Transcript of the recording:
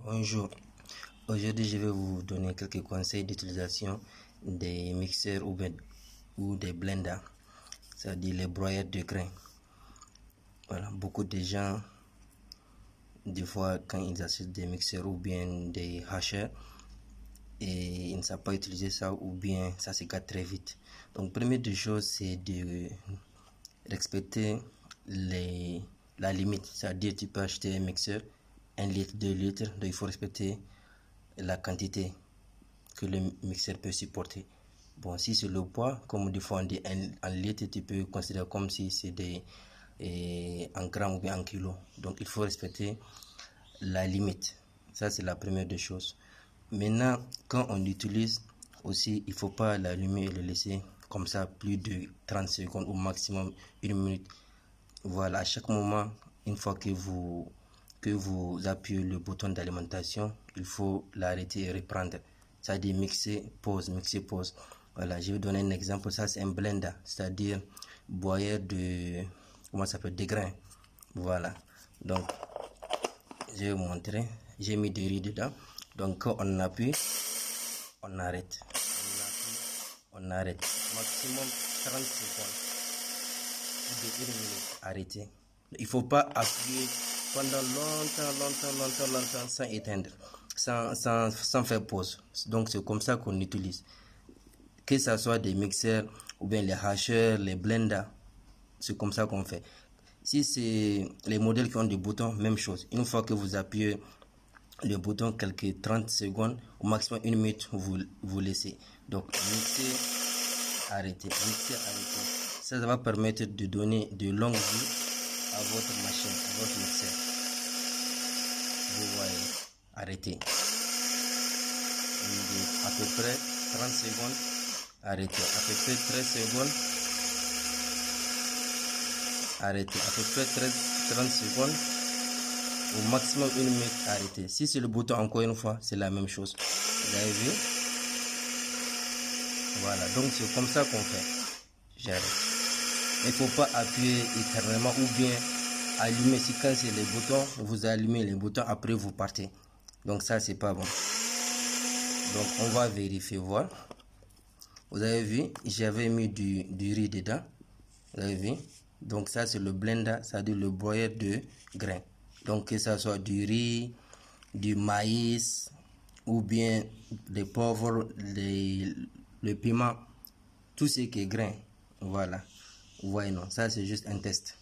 Bonjour, aujourd'hui je vais vous donner quelques conseils d'utilisation des mixeurs ou des blenders, c'est-à-dire les broyeurs de grains. Voilà, beaucoup de gens, des fois quand ils achètent des mixeurs ou bien des hacheurs, et ils ne savent pas utiliser ça ou bien ça se gâte très vite. Donc première des choses, c'est de respecter la limite, c'est-à-dire tu peux acheter un mixeur 1 litre, 2 litres, donc il faut respecter la quantité que le mixeur peut supporter. Bon, si c'est le poids, comme des fois on dit en litre, tu peux considérer comme si c'est en grammes ou bien en kilos. Donc il faut respecter la limite. Ça c'est la première des choses. Maintenant, quand on l'utilise aussi, il ne faut pas l'allumer et le laisser comme ça plus de 30 secondes ou maximum 1 minute. Voilà, à chaque moment, une fois que vous appuyez le bouton d'alimentation, il faut l'arrêter et reprendre. C'est-à-dire mixer, pause, mixer, pause. Voilà, je vais donner un exemple. Ça, c'est un blender, c'est-à-dire broyeur de, comment ça s'appelle, des grains. Voilà. Donc, je vais vous montrer. J'ai mis du riz dedans. Donc, quand on appuie, on arrête. On arrête. Maximum 30 secondes. De 1 minute. Arrêtez. Il ne faut pas appuyer pendant longtemps sans éteindre, sans faire pause. Donc c'est comme ça qu'on utilise. Que ce soit des mixeurs ou bien les hacheurs, les blenders, c'est comme ça qu'on fait. Si c'est les modèles qui ont des boutons, même chose. Une fois que vous appuyez le bouton quelques 30 secondes, au maximum 1 minute, vous laissez. Donc mixer, arrêter, mixer, arrêter. Ça va permettre de donner de longues vies à votre machine, à votre mixeur. Vous voyez, arrêtez. À peu près 30 secondes, arrêtez. À peu près 13 secondes, arrêtez. À peu près 30 secondes, au maximum 1 minute, arrêtez. Si c'est le bouton, encore une fois, c'est la même chose. Vous avez vu? Voilà, donc c'est comme ça qu'on fait. J'arrête. Il ne faut pas appuyer éternellement ou bien allumer. Si quand c'est les boutons, vous allumez les boutons, après vous partez. Donc ça, c'est pas bon. Donc on va vérifier, voir. Vous avez vu, j'avais mis du riz dedans. Vous avez vu. Donc ça, c'est le blender, c'est-à-dire le broyeur de grains. Donc que ça soit du riz, du maïs, ou bien des poivres, le piment, tout ce qui est grain. Voilà. Vous voyez, non, ça c'est juste un test.